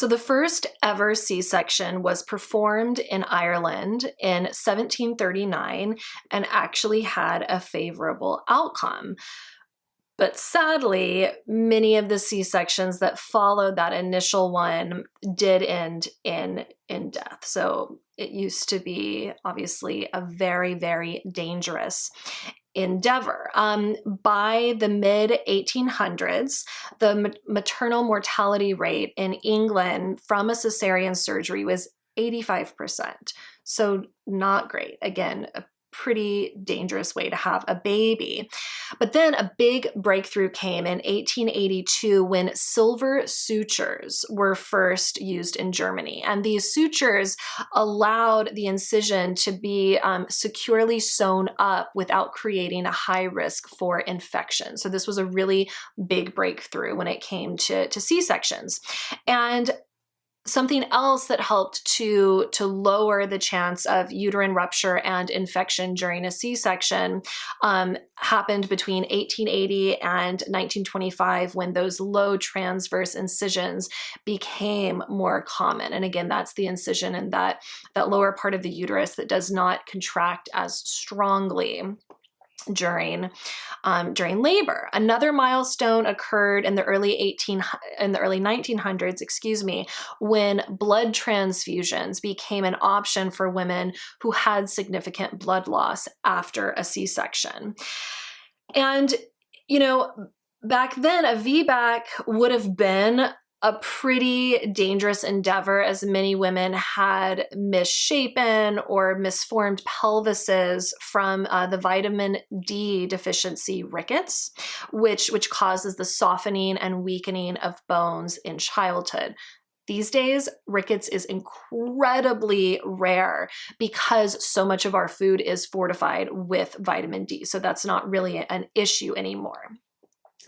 So the first ever C-section was performed in Ireland in 1739 and actually had a favorable outcome. But sadly, many of the C-sections that followed that initial one did end in death. So it used to be obviously a very, very dangerous endeavor. By the mid 1800s, the maternal mortality rate in England from a cesarean surgery was 85%. So not great. Again, a pretty dangerous way to have a baby. But then a big breakthrough came in 1882 when silver sutures were first used in Germany. And these sutures allowed the incision to be securely sewn up without creating a high risk for infection. So this was a really big breakthrough when it came to C-sections. And something else that helped to lower the chance of uterine rupture and infection during a C-section happened between 1880 and 1925 when those low transverse incisions became more common. And again, that's the incision in that lower part of the uterus that does not contract as strongly during labor. Another milestone occurred in the early 1900s, when blood transfusions became an option for women who had significant blood loss after a C-section. And, you know, back then a VBAC would have been a pretty dangerous endeavor, as many women had misshapen or misformed pelvises from the vitamin D deficiency rickets, which causes the softening and weakening of bones in childhood. These days, rickets is incredibly rare because so much of our food is fortified with vitamin D. So that's not really an issue anymore.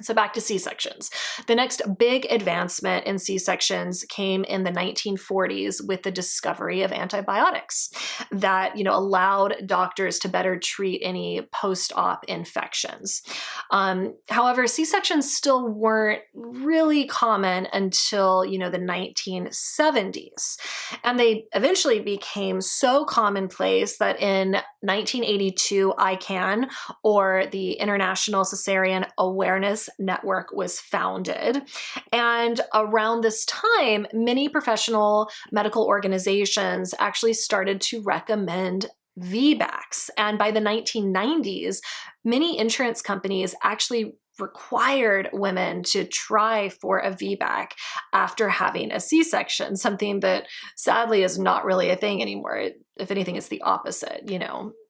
So back to C-sections. The next big advancement in C-sections came in the 1940s with the discovery of antibiotics that, allowed doctors to better treat any post-op infections. However, C-sections still weren't really common until, the 1970s. And they eventually became so commonplace that in 1982, ICANN, or the International Cesarean Awareness Network, was founded. And around this time, many professional medical organizations actually started to recommend VBACs. And by the 1990s, many insurance companies actually required women to try for a VBAC after having a C-section, something that sadly is not really a thing anymore. If anything, it's the opposite.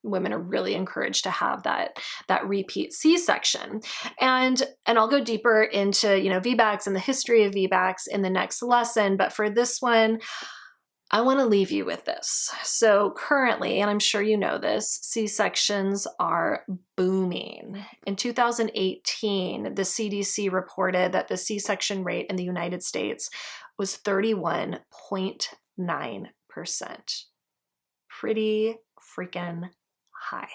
Women are really encouraged to have that repeat C-section. And I'll go deeper into, VBACs and the history of VBACs in the next lesson. But for this one, I want to leave you with this. So currently, and I'm sure you know this, C-sections are booming. In 2018, the CDC reported that the C-section rate in the United States was 31.9%. Pretty freaking high.